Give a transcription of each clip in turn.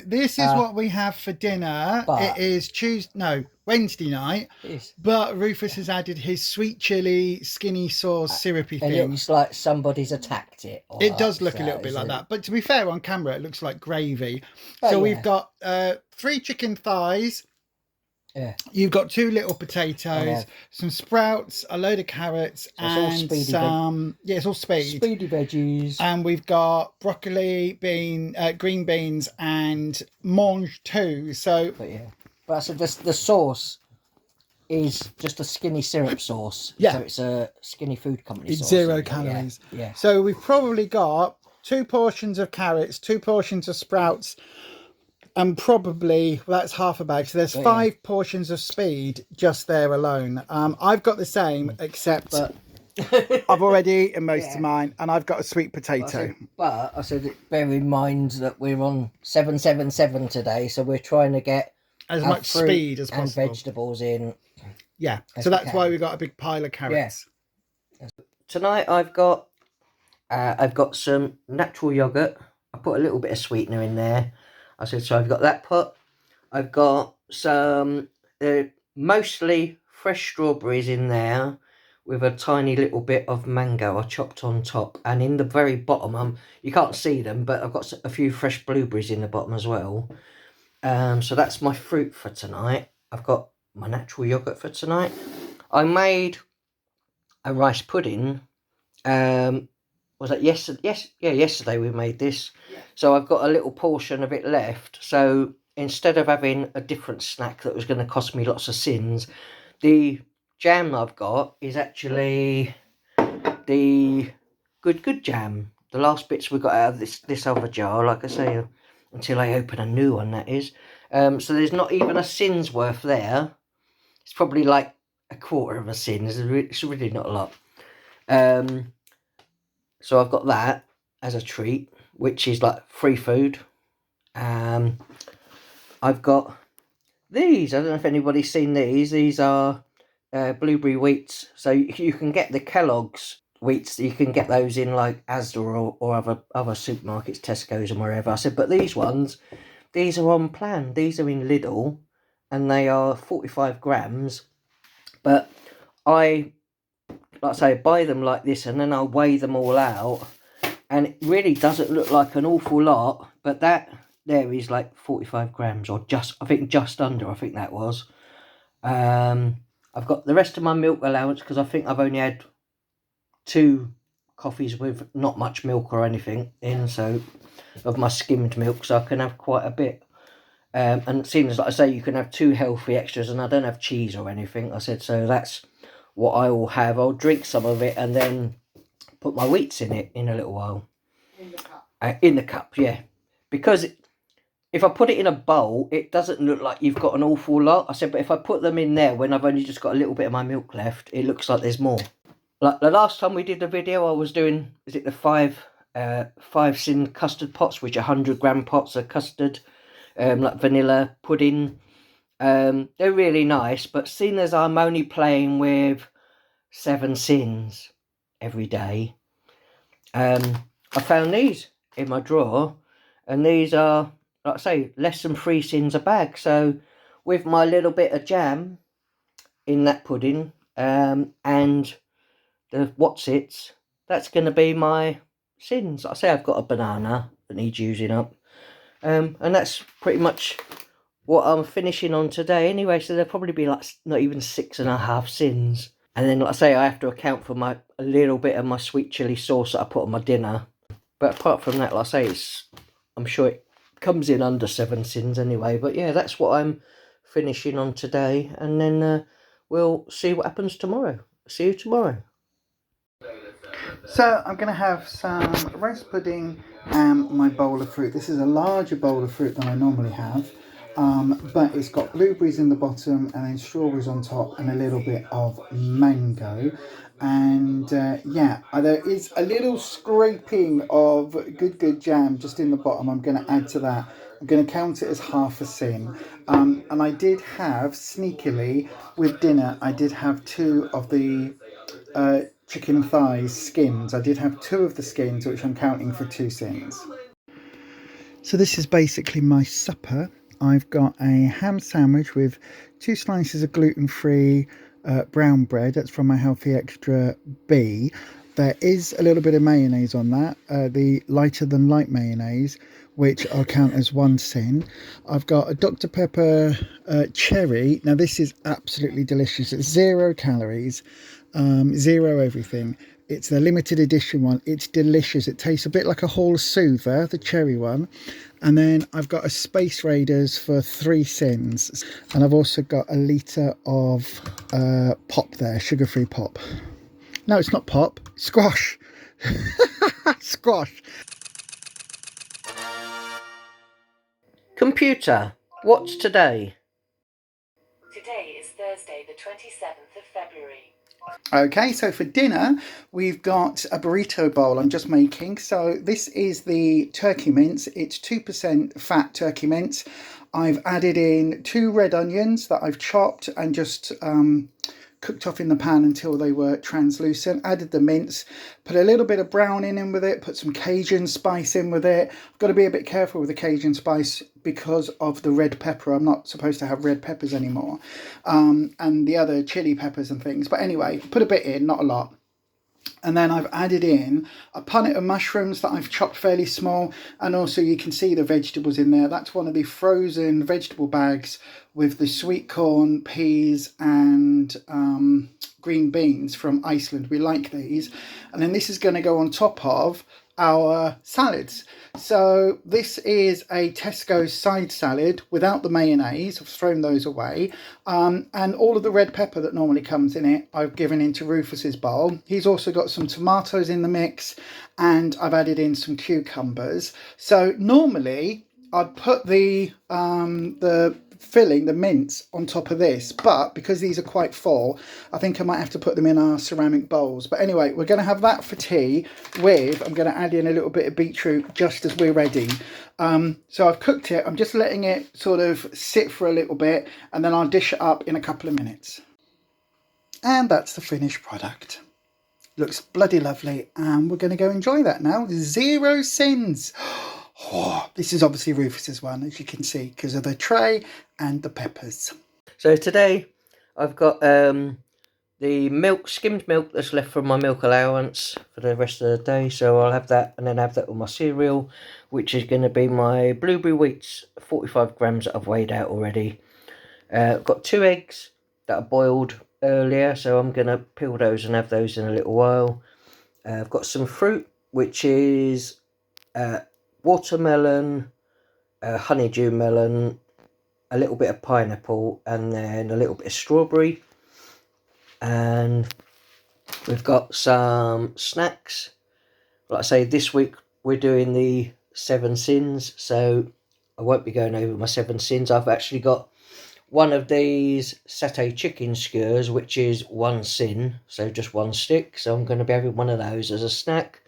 this is what we have for dinner. It is Wednesday night. But Rufus has added his sweet chili, skinny sauce, syrupy thing. It looks like somebody's attacked it. It does look a little bit like that. But to be fair, on camera, it looks like gravy. So we've got 3 chicken thighs. Yeah. You've got 2 little potatoes, some sprouts, a load of carrots, and some... Yeah, it's all speedy veggies. And we've got broccoli, green beans, and mange too. So... But so the sauce is just a skinny syrup sauce. Yeah. So it's a skinny food company sauce. It's 0 calories. Yeah. So we've probably got 2 portions of carrots, 2 portions of sprouts, and probably, well, that's half a bag. So there's 5 portions of speed just there alone. I've got the same, except I've already eaten most of mine, and I've got a sweet potato. But I said, bear in mind that we're on 777 today, so we're trying to get as much speed as possible. And vegetables in. Yeah, so that's why we've got a big pile of carrots. Yeah. Tonight I've got some natural yogurt. I put a little bit of sweetener in there. I said, so I've got that put. I've got some mostly fresh strawberries in there with a tiny little bit of mango I chopped on top. And in the very bottom, you can't see them, but I've got a few fresh blueberries in the bottom as well. So that's my fruit for tonight. I've got my natural yogurt for tonight. I made a rice pudding. Was that yesterday? Yes, yeah, yesterday we made this. Yeah. So I've got a little portion of it left. So instead of having a different snack that was going to cost me lots of syns, the jam I've got is actually the good jam. The last bits we got out of this other jar, like I say, until I open a new one, that is. So there's not even a syns worth there. It's probably like a quarter of a syns. It's really not a lot. So I've got that as a treat, which is like free food. I've got these. I don't know if anybody's seen these. These are blueberry wheats. So you can get the Kellogg's wheats. You can get those in like Asda or other supermarkets, Tesco's and wherever. I said, but these ones, these are on plan. These are in Lidl, and they are 45 grams. But like I say, buy them like this, and then I'll weigh them all out, and it really doesn't look like an awful lot, but that there is like 45 grams, or I think just under, I think that was. I've got the rest of my milk allowance, because I think I've only had 2 coffees with not much milk or anything in, so of my skimmed milk, so I can have quite a bit. And seeing as, like I say, you can have 2 healthy extras, and I don't have cheese or anything, I said, so that's what I will have. I'll drink some of it and then put my wheats in it in a little while. In the cup? In the cup, yeah. Because if I put it in a bowl, it doesn't look like you've got an awful lot. I said, but if I put them in there when I've only just got a little bit of my milk left, it looks like there's more. Like the last time we did the video, I was doing, is it the 5 syn custard pots, which are 100 gram pots of custard, like vanilla pudding. They're really nice, but seeing as I'm only playing with 7 syns every day, I found these in my drawer, and these are, like I say, less than 3 syns a bag. So with my little bit of jam in that pudding, and the what's-its, that's going to be my syns. Like I say, I've got a banana that needs using up, and that's pretty much what I'm finishing on today anyway. So there'll probably be like not even 6.5 syns. And then, like I say, I have to account for a little bit of my sweet chili sauce that I put on my dinner. But apart from that, like I say, I'm sure it comes in under 7 syns anyway. But yeah, that's what I'm finishing on today. And then we'll see what happens tomorrow. See you tomorrow. So I'm going to have some rice pudding and my bowl of fruit. This is a larger bowl of fruit than I normally have. But it's got blueberries in the bottom and then strawberries on top and a little bit of mango. And yeah, there is a little scraping of good jam just in the bottom. I'm going to add to that. I'm going to count it as half a syn. And I did have, sneakily, with dinner, I did have 2 of the chicken thighs skins. I did have 2 of the skins, which I'm counting for 2 syns. So this is basically my supper. I've got a ham sandwich with 2 slices of gluten-free brown bread. That's from my Healthy Extra B. There is a little bit of mayonnaise on that, the lighter than light mayonnaise, which I'll count as 1 sin. I've got a Dr. Pepper cherry. Now this is absolutely delicious. It's 0 calories, 0 everything. It's the limited edition one. It's delicious. It tastes a bit like a Hall Soother, the cherry one. And then I've got a Space Raiders for 3 syns. And I've also got a litre of pop there, sugar-free pop. No, it's not pop. Squash. Squash. Computer, what's today? Today is Thursday, the 27th of February. Okay, so for dinner, we've got a burrito bowl I'm just making. So this is the turkey mince. It's 2% fat turkey mince. I've added in 2 red onions that I've chopped and just cooked off in the pan until they were translucent. Added the mince, put a little bit of browning in with it, put some Cajun spice in with it. I've got to be a bit careful with the Cajun spice because of the red pepper. I'm not supposed to have red peppers anymore, and the other chili peppers and things. But anyway, put a bit in, not a lot. And then I've added in a punnet of mushrooms that I've chopped fairly small, and also you can see the vegetables in there. That's one of the frozen vegetable bags with the sweet corn, peas and green beans from Iceland. We like these. And then this is going to go on top of our salads. So this is a Tesco side salad without the mayonnaise. I've thrown those away, and all of the red pepper that normally comes in it I've given into Rufus's bowl. He's also got some tomatoes in the mix, and I've added in some cucumbers. So normally I'd put the filling, the mince, on top of this, but because these are quite full, I think I might have to put them in our ceramic bowls. But anyway, we're going to have that for tea with, I'm going to add in a little bit of beetroot just as we're ready. So I've cooked it. I'm just letting it sort of sit for a little bit, and then I'll dish it up in a couple of minutes. And that's the finished product. Looks bloody lovely, and we're going to go enjoy that now. 0 syns. Oh, this is obviously Rufus's one, as you can see, because of the tray and the peppers. So today I've got the milk, skimmed milk that's left from my milk allowance for the rest of the day. So I'll have that, and then have that with my cereal, which is going to be my blueberry wheats, 45 grams that I've weighed out already. I've got 2 eggs that are boiled earlier, so I'm going to peel those and have those in a little while. I've got some fruit, which is watermelon, honeydew melon, a little bit of pineapple, and then a little bit of strawberry. And we've got some snacks. Like I say, this week we're doing the 7 syns, so I won't be going over my 7 syns. I've actually got one of these satay chicken skewers, which is 1 syn, so just 1 stick. So I'm going to be having one of those as a snack.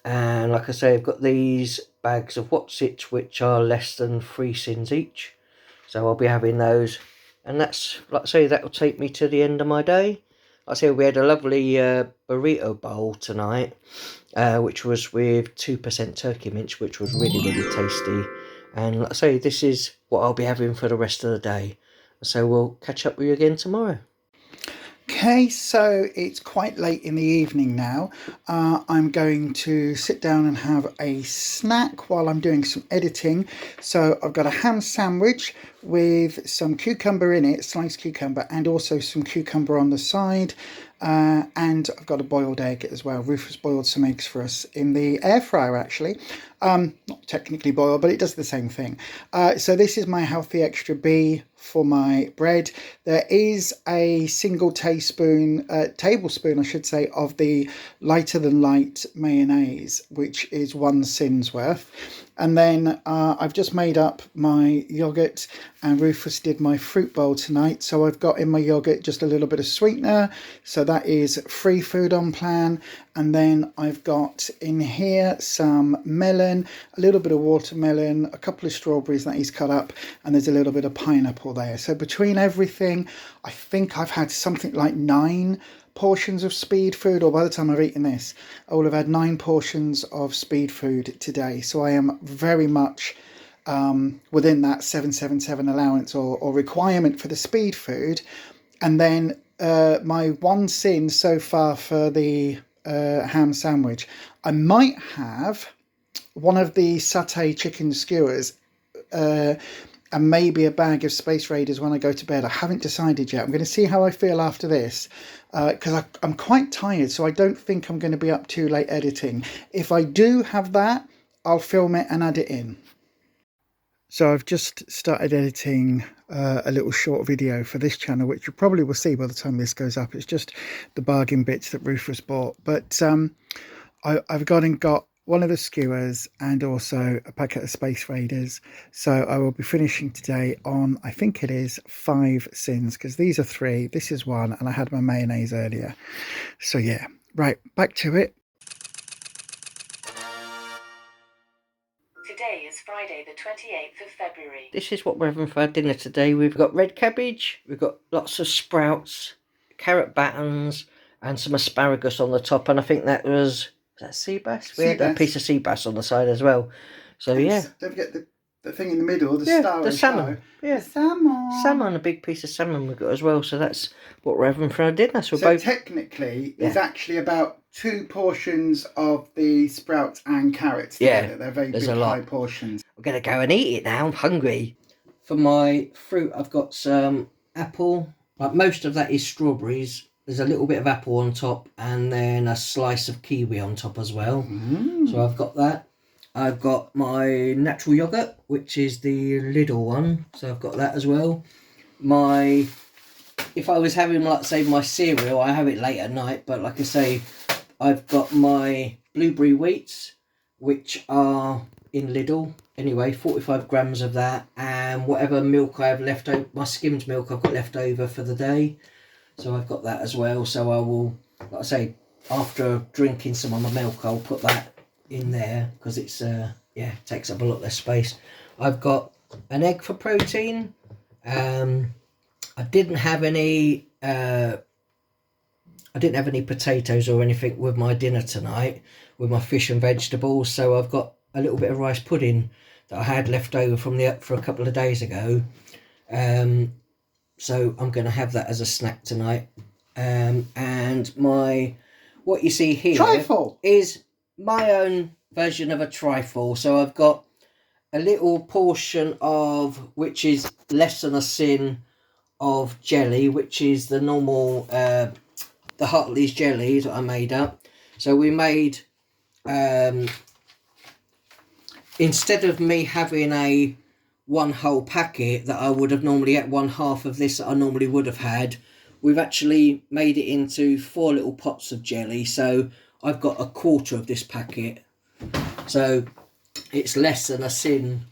And like I say, I've got these bags of What's It, which are less than 3 syns each. So I'll be having those. And that's, like I say, that will take me to the end of my day. Like I say, we had a lovely burrito bowl tonight, which was with 2% turkey mince, which was really, really tasty. And like I say, this is what I'll be having for the rest of the day. So we'll catch up with you again tomorrow. Okay, so it's quite late in the evening now. I'm going to sit down and have a snack while I'm doing some editing. So I've got a ham sandwich with some cucumber in it, sliced cucumber, and also some cucumber on the side. And I've got a boiled egg as well. Rufus boiled some eggs for us in the air fryer, actually. Not technically boiled, but it does the same thing. So this is my Healthy Extra B for my bread. There is a single tablespoon, I should say, of the lighter than light mayonnaise, which is 1 syn's worth. And then I've just made up my yoghurt, and Rufus did my fruit bowl tonight. So I've got in my yoghurt just a little bit of sweetener. So that is free food on plan. And then I've got in here some melon, a little bit of watermelon, a couple of strawberries that he's cut up, and there's a little bit of pineapple there. So between everything, I think I've had something like 9 portions of speed food, or by the time I've eaten this, I will have had 9 portions of speed food today. So I am very much within that 777 allowance or requirement for the speed food. And then my one sin so far for the ham sandwich, I might have one of the satay chicken skewers and maybe a bag of Space Raiders when I go to bed. I haven't decided yet. I'm going to see how I feel after this, because I'm quite tired, so I don't think I'm going to be up too late editing. If I do have that, I'll film it and add it in. So I've just started editing a little short video for this channel, which you probably will see by the time this goes up. It's just the bargain bits that Rufus bought. But I've got one of the skewers and also a packet of Space Raiders. So I will be finishing today on, I think it is 5 syns, because these are 3, this is 1, and I had my mayonnaise earlier. So yeah, right, back to it. Today is Friday the 28th of February. This is what we're having for our dinner today. We've got red cabbage, we've got lots of sprouts, carrot battens, and some asparagus on the top. And I think that was that sea bass? We had a piece of sea bass on the side as well. So yeah. Don't forget the thing in the middle, the star the and salmon. show. Yeah. The salmon. Salmon, a big piece of salmon we've got as well. So that's what we're having for our dinner. So So both technically, there's actually about 2 portions of the sprouts and carrots together. They're very big, high portions. I'm going to go and eat it now. I'm hungry. For my fruit, I've got some apple. Like most of that is strawberries. There's a little bit of apple on top and then a slice of kiwi on top as well. So I've got that. I've got my natural yoghurt, which is the Lidl one. So I've got that as well. If I was having, like, say, my cereal, I have it late at night. But like I say, I've got my blueberry wheats, which are in Lidl. Anyway, 45 grams of that. And whatever milk I have left over, my skimmed milk I've got left over for the day. So I've got that as well. So I will, like I say, after drinking some of my milk, I'll put that in there because it's takes up a lot less space. I've got an egg for protein. I didn't have any potatoes or anything with my dinner tonight with my fish and vegetables, so I've got a little bit of rice pudding that I had left over for a couple of days ago. So I'm going to have that as a snack tonight. And what you see here Trifle is my own version of a trifle. So I've got a little portion of, which is less than a sin, of jelly, which is the normal, the Hartley's jelly that I made up. So we made, instead of me having one whole packet that I would have normally had, 1/2 of this that I normally would have had, we've actually made it into 4 little pots of jelly. So I've got 1/4 of this packet. So it's less than a sin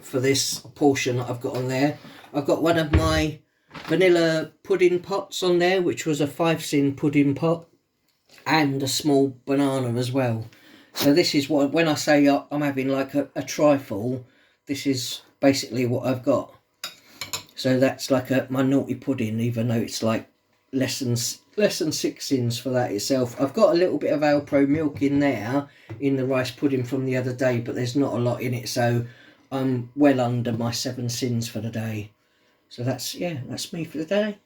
for this portion that I've got on there. I've got one of my vanilla pudding pots on there, which was a 5 sin pudding pot, and a small banana as well. So this is what, when I say I'm having like a trifle, this is basically what I've got. So that's like my naughty pudding, even though it's like less than 6 sins for that itself. I've got a little bit of Alpro milk in there in the rice pudding from the other day, but there's not a lot in it, so I'm well under my 7 sins for the day. So that's me for the day.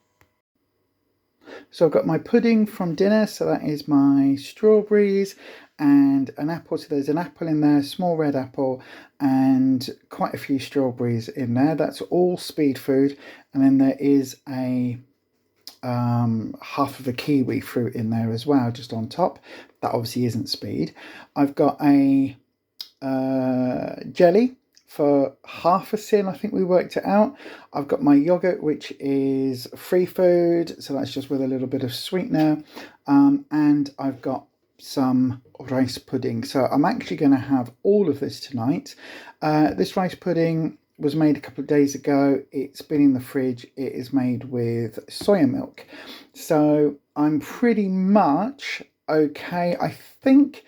So I've got my pudding from dinner, so that is my strawberries and an apple. So there's an apple in there, small red apple, and quite a few strawberries in there. That's all speed food. And then there is a half of a kiwi fruit in there as well, just on top. That obviously isn't speed. I've got a jelly for 1/2 a sin, I think we worked it out. I've got my yogurt, which is free food, so that's just with a little bit of sweetener, and I've got some rice pudding. So I'm actually going to have all of this tonight. This rice pudding was made a couple of days ago. It's been in the fridge. It is made with soya milk, so I'm pretty much okay. I think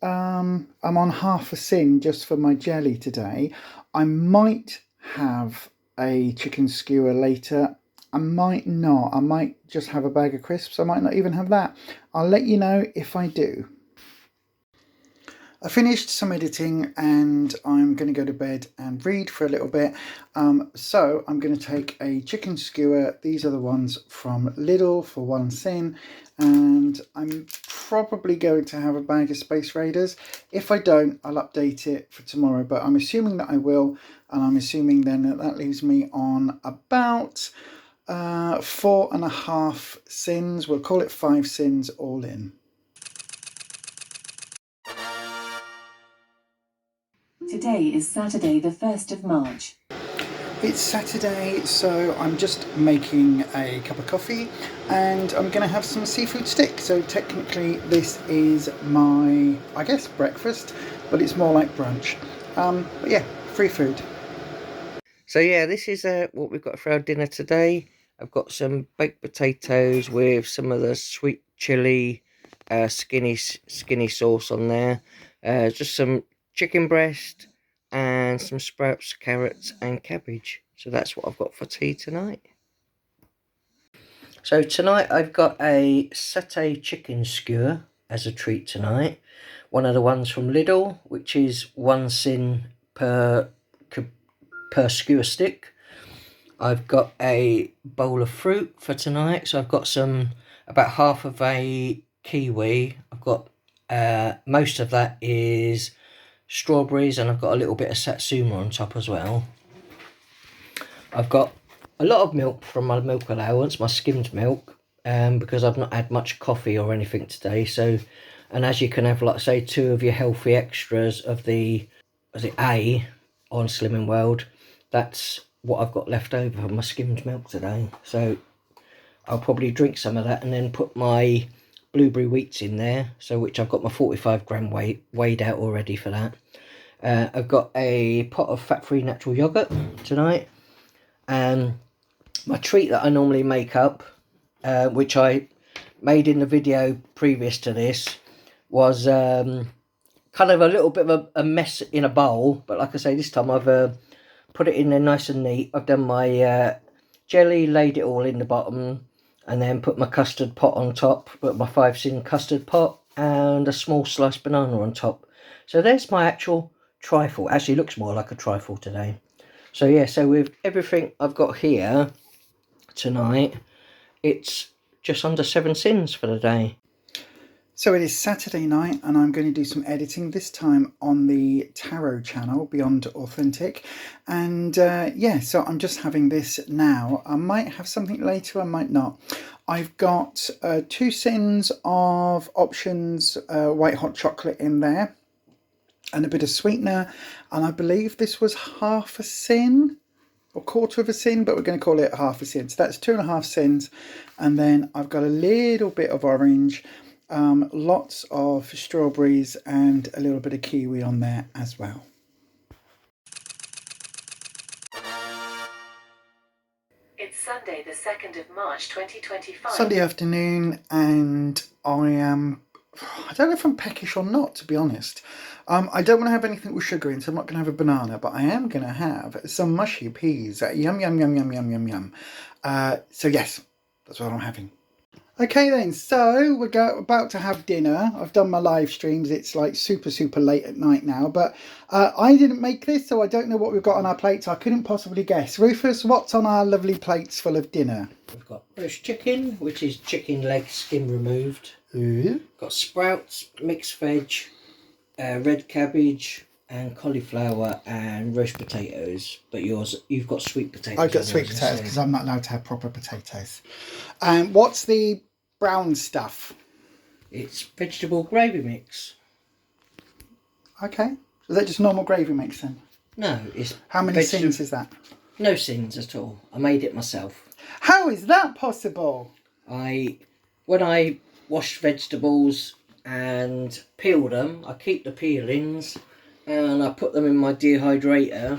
I'm on 1/2 a sin just for my jelly today. I might have a chicken skewer later. I might not. I might just have a bag of crisps. I might not even have that. I'll let you know if I do. I finished some editing and I'm going to go to bed and read for a little bit. So I'm going to take a chicken skewer. These are the ones from Lidl for 1 syn. And I'm probably going to have a bag of Space Raiders. If I don't, I'll update it for tomorrow. But I'm assuming that I will. And I'm assuming then that leaves me on about 4.5 syns. We'll call it 5 syns all in. Today is Saturday, the 1st of March. It's Saturday, so I'm just making a cup of coffee and I'm going to have some seafood stick. So technically this is my, I guess, breakfast, but it's more like brunch. But yeah, free food. So yeah, this is what we've got for our dinner today. I've got some baked potatoes with some of the sweet chili skinny sauce on there. Just some chicken breast and some sprouts, carrots and cabbage. So that's what I've got for tea tonight. So tonight I've got a satay chicken skewer as a treat tonight. One of the ones from Lidl, which is 1 syn per skewer stick. I've got a bowl of fruit for tonight. So I've got about half of a kiwi. I've got most of that is strawberries, and I've got a little bit of satsuma on top as well. I've got a lot of milk from my milk allowance, my skimmed milk, because I've not had much coffee or anything today. So, and as you can have, like say, 2 of your healthy extras of the, was it A on Slimming World, that's what I've got left over from my skimmed milk today. So I'll probably drink some of that and then put my blueberry wheats in there, so which I've got my 45 gram weighed out already for that. I've got a pot of fat-free natural yogurt tonight. My treat that I normally make up, which I made in the video previous to this, was kind of a little bit of a mess in a bowl, but like I say, this time I've put it in there nice and neat. I've done my jelly, laid it all in the bottom, and then put my custard pot on top, put my 5 syn custard pot and a small sliced banana on top. So there's my actual trifle. Actually looks more like a trifle today. So yeah, so with everything I've got here tonight, it's just under 7 syns for the day. So it is Saturday night and I'm going to do some editing, this time on the Tarot channel, Beyond Authentic. And yeah, so I'm just having this now. I might have something later, I might not. I've got 2 syns of options, white hot chocolate in there, and a bit of sweetener. And I believe this was half a syn, or quarter of a syn, but we're going to call it half a syn. So that's 2.5 syns. And then I've got a little bit of orange, lots of strawberries and a little bit of kiwi on there as well. It's Sunday, the 2nd of March 2025. Sunday afternoon, and I don't know if I'm peckish or not, to be honest. I don't want to have anything with sugar in, so I'm not going to have a banana, but I am going to have some mushy peas. Yum, yum, yum, yum, yum, yum, yum. So yes, that's what I'm having. Okay then, so we're about to have dinner. I've done my live streams. It's like super late at night now, but I didn't make this, so I don't know what we've got on our plates. I couldn't possibly guess. Rufus, what's on our lovely plates full of dinner? We've got roast chicken, which is chicken leg skin removed. Ooh. Got sprouts, mixed veg, red cabbage and cauliflower and roast potatoes. But you've got sweet potatoes. I've got sweet potatoes because I'm not allowed to have proper potatoes. What's the brown stuff? It's vegetable gravy mix. Okay. Is that just normal gravy mix then? No, it's... How many syns is that? No syns at all. I made it myself. How is that possible? When I wash vegetables and peel them, I keep the peelings and I put them in my dehydrator.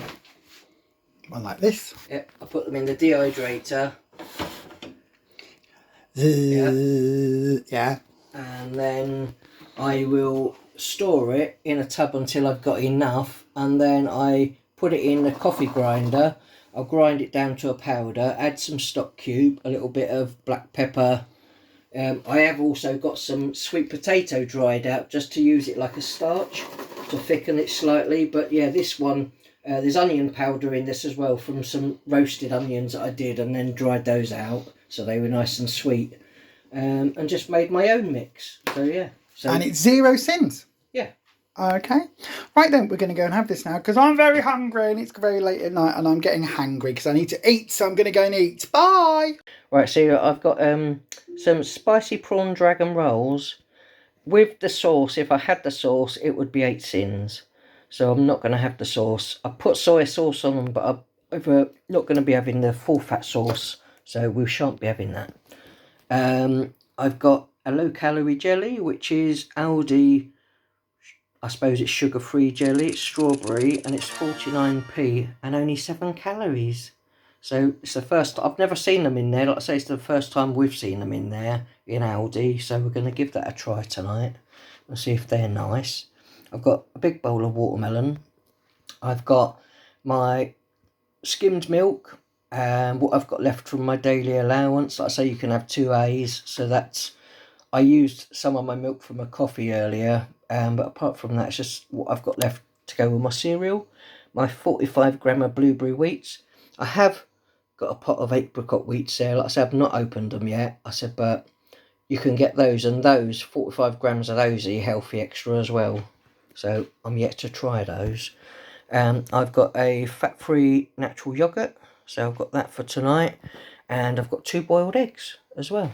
One like this? Yep, I put them in the dehydrator. Yeah. And then I will store it in a tub until I've got enough, and then I put it in the coffee grinder I'll grind it down to a powder, add some stock cube, a little bit of black pepper. I have also got some sweet potato dried out just to use it like a starch to thicken it slightly. But yeah, this one, there's onion powder in this as well from some roasted onions that I did and then dried those out so they were nice and sweet. And just made my own mix. So yeah. So, and it's 0 syns. Yeah. Okay. Right then, we're going to go and have this now because I'm very hungry and it's very late at night and I'm getting hangry because I need to eat. So I'm going to go and eat. Bye. Right, so I've got some spicy prawn dragon rolls. With the sauce, if I had the sauce, it would be 8 syns. So I'm not going to have the sauce. I put soy sauce on them, but I'm not going to be having the full fat sauce. So we shan't be having that. I've got a low calorie jelly, which is Aldi, I suppose it's sugar-free jelly. It's strawberry and it's 49p and only 7 calories. So it's the first, I've never seen them in there. Like I say, it's the first time we've seen them in there in Aldi. So we're going to give that a try tonight and see if they're nice. I've got a big bowl of watermelon. I've got my skimmed milk and what I've got left from my daily allowance. Like I say, you can have 2 A's. So that's, I used some of my milk from a coffee earlier. But apart from that, it's just what I've got left to go with my cereal. My 45 gram of blueberry wheats. I have got a pot of apricot wheats there. Like I said, I've not opened them yet. I said, but you can get those, and those 45 grams of those are healthy extra as well. So I'm yet to try those. I've got a fat-free natural yogurt, so I've got that for tonight, and I've got 2 boiled eggs as well.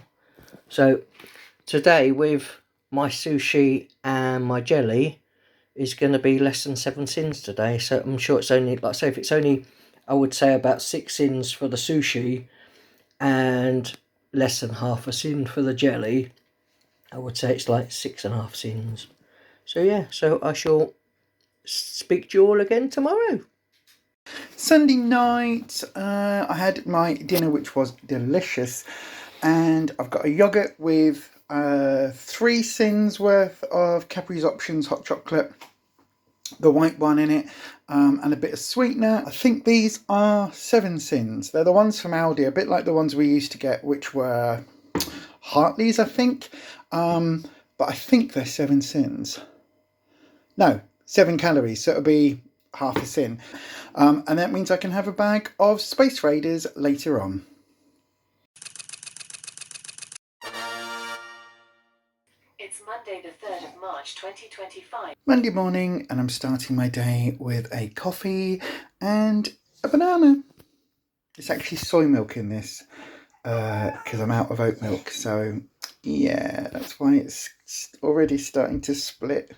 So today with my sushi and my jelly is going to be less than 7 syns today. So I'm sure it's only, like I say, if it's only, I would say about 6 syns for the sushi and less than half a syn for the jelly, I would say it's like 6.5 syns. So yeah, so I shall speak to you all again tomorrow. Sunday night, I had my dinner, which was delicious, and I've got a yogurt with 3 syns worth of Cadbury's Options hot chocolate, the white one in it, and a bit of sweetener. I think these are 7 syns. They're the ones from Aldi, a bit like the ones we used to get, which were Hartley's, I think. But I think they're 7 syns. No, 7 calories, so it'll be half a syn. And that means I can have a bag of Space Raiders later on. It's Monday the 3rd of March 2025. Monday morning, and I'm starting my day with a coffee and a banana. It's actually soy milk in this because I'm out of oat milk. So yeah, that's why it's already starting to split.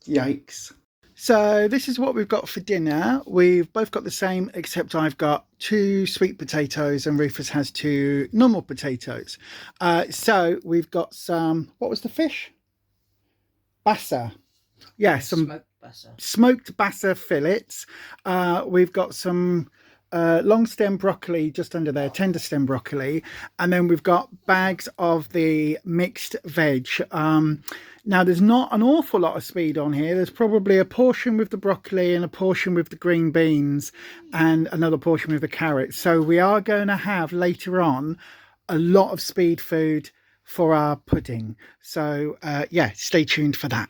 Yikes. So this is what we've got for dinner. We've both got the same, except I've got 2 sweet potatoes and Rufus has 2 normal potatoes. So we've got some, what was the fish? Bassa. Yeah, some smoked bassa fillets. We've got some long stem broccoli just under there, tender stem broccoli, and then we've got bags of the mixed veg. Now there's not an awful lot of speed on here. There's probably a portion with the broccoli and a portion with the green beans and another portion with the carrots. So we are going to have later on a lot of speed food for our pudding. So yeah, stay tuned for that.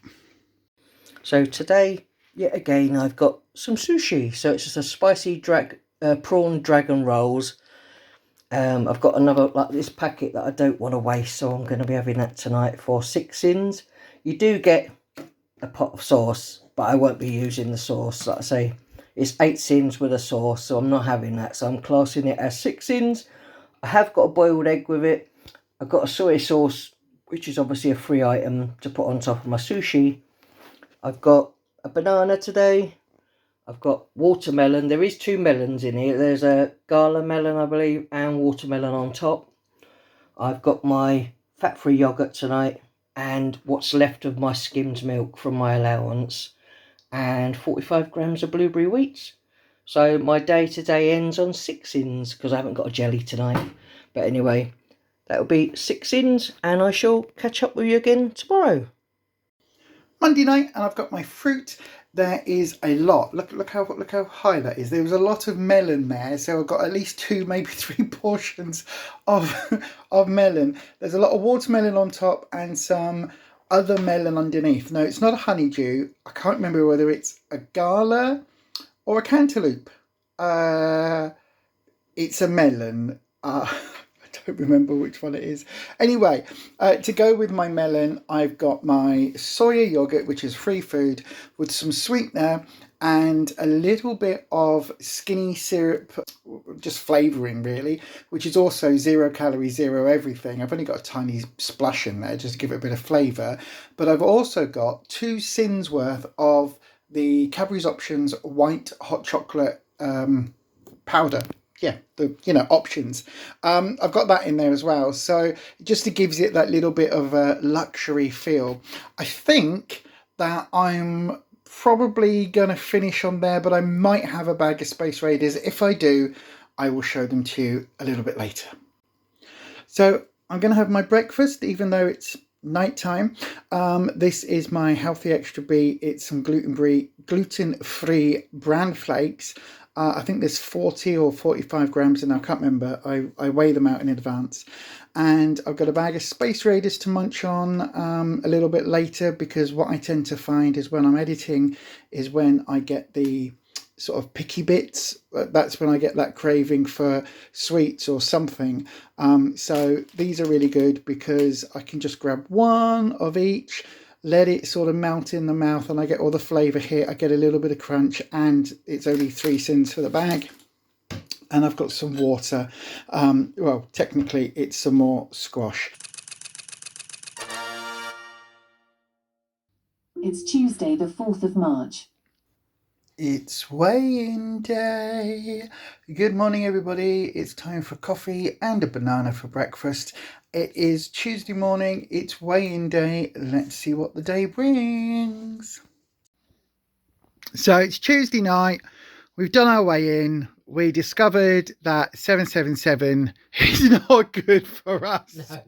So today, yet again, I've got some sushi. So it's just a spicy prawn dragon rolls. I've got another, like this packet that I don't want to waste, so I'm going to be having that tonight for 6 syns. You do get a pot of sauce, but I won't be using the sauce. Like I say, it's 8 syns with a sauce, so I'm not having that. So I'm classing it as 6 syns. I have got a boiled egg with it. I've got a soy sauce, which is obviously a free item to put on top of my sushi. I've got a banana today. I've got watermelon. There is 2 melons in here. There's a gala melon, I believe, and watermelon on top. I've got my fat-free yogurt tonight and what's left of my skimmed milk from my allowance and 45 grams of blueberry wheats. So my day today ends on 6 syns because I haven't got a jelly tonight. But anyway, that'll be 6 syns and I shall catch up with you again tomorrow. Monday night, and I've got my fruit there is a lot. Look how high that is. There was a lot of melon there, so I've got at least 2, maybe 3 portions of of melon. There's a lot of watermelon on top and some other melon underneath. No, it's not a honeydew. I can't remember whether it's a gala or a cantaloupe. It's a melon. I don't remember which one it is. Anyway, to go with my melon, I've got my soya yogurt, which is free food, with some sweetener and a little bit of skinny syrup, just flavouring really, which is also 0 calories, 0 everything. I've only got a tiny splash in there just to give it a bit of flavour. But I've also got 2 syns worth of the Cadbury's Options white hot chocolate powder. Yeah, the options. I've got that in there as well. So just to gives it that little bit of a luxury feel. I think that I'm probably going to finish on there, but I might have a bag of Space Raiders. If I do, I will show them to you a little bit later. So I'm going to have my breakfast, even though it's nighttime. This is my Healthy Extra B. It's some gluten-free bran flakes. I think there's 40 or 45 grams in there. I can't remember. I weigh them out in advance. And I've got a bag of Space Raiders to munch on a little bit later, because what I tend to find is when I'm editing is when I get the sort of picky bits. That's when I get that craving for sweets or something. So these are really good because I can just grab one of each, let it sort of melt in the mouth, and I get all the flavour here. I get a little bit of crunch, and it's only 3 cents for the bag. And I've got some water. Well, technically it's some more squash. It's Tuesday, the 4th of March. It's weigh-in day. Good morning, everybody. It's time for coffee and a banana for breakfast. It is Tuesday morning. It's weigh-in day. Let's see what the day brings. So it's Tuesday night. We've done our weigh-in. We discovered that 777 is not good for us. No.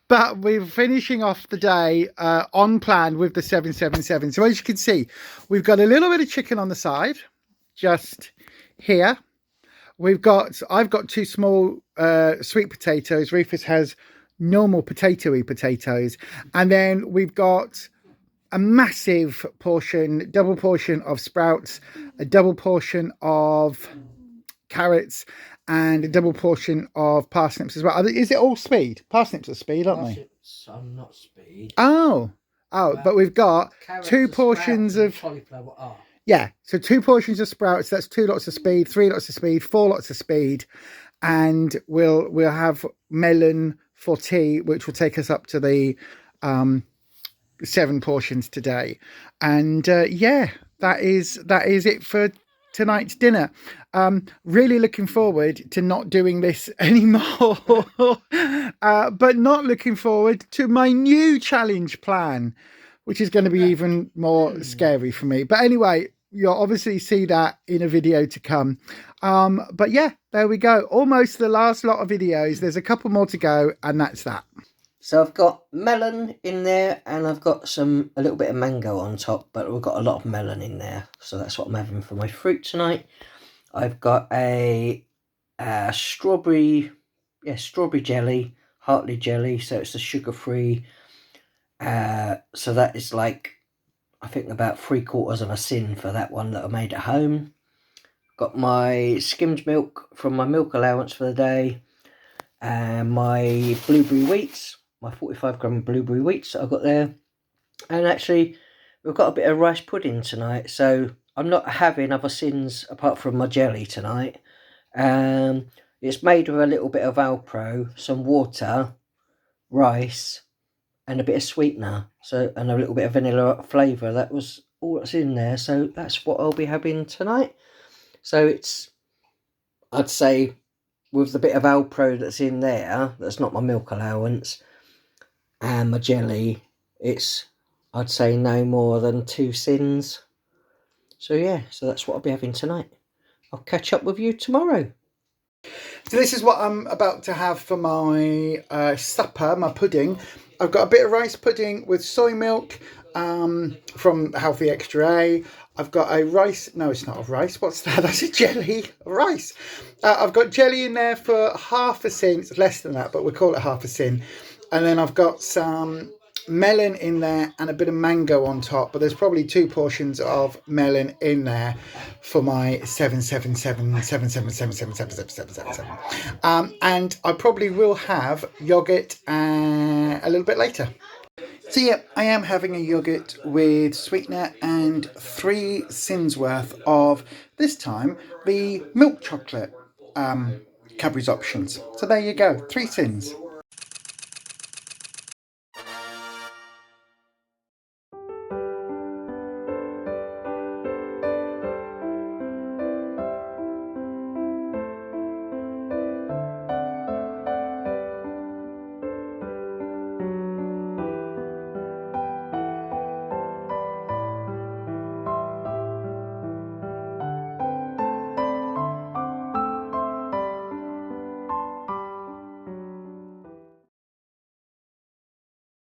But we're finishing off the day on plan with the 777. So as you can see, we've got a little bit of chicken on the side, just here. I've got 2 small sweet potatoes. Rufus has normal potatoy potatoes. And then we've got a massive portion, double portion of sprouts, a double portion of carrots, and a double portion of parsnips as well. Is it all speed? Parsnips are speed, aren't they? Parsnips are not speed. Oh, but we've got 2 portions of cauliflower are. Yeah, so 2 portions of sprouts. That's 2 lots of speed, 3 lots of speed, 4 lots of speed, and we'll have melon for tea, which will take us up to the 7 portions today. And yeah, that is it for tonight's dinner. Really looking forward to not doing this anymore, but not looking forward to my new challenge plan, which is going to be even more scary for me. But anyway, you'll obviously see that in a video to come. But yeah, there we go. Almost the last lot of videos. There's a couple more to go, and that's that. So I've got melon in there, and I've got a little bit of mango on top, but we've got a lot of melon in there. So that's what I'm having for my fruit tonight. I've got a strawberry jelly, Hartley jelly. So it's a sugar-free. So that is like, I think about 3/4 of a sin for that one that I made at home. Got my skimmed milk from my milk allowance for the day, and my blueberry wheats. My 45 gram blueberry wheats that I've got there. And actually, we've got a bit of rice pudding tonight, so I'm not having other sins apart from my jelly tonight. It's made with a little bit of Alpro, some water, rice, and a bit of sweetener, and a little bit of vanilla flavour. That was all that's in there, so that's what I'll be having tonight. So it's, I'd say, with the bit of Alpro that's in there, that's not my milk allowance, and my jelly, it's, I'd say, no more than 2 sins. So yeah, so that's what I'll be having tonight. I'll catch up with you tomorrow. So this is what I'm about to have for my supper, my pudding. I've got a bit of rice pudding with soy milk from Healthy Extra A. I've got a rice. No, it's not a rice. What's that? That's a jelly. Rice. I've got jelly in there for half a sin. It's less than that, but we'll call it half a sin. And then I've got some melon in there and a bit of mango on top. But there's probably 2 portions of melon in there for my 777. And I probably will have yogurt a little bit later. So yeah, I am having a yoghurt with sweetener and 3 syns worth of, this time, the milk chocolate Cadbury's options. So there you go, 3 syns.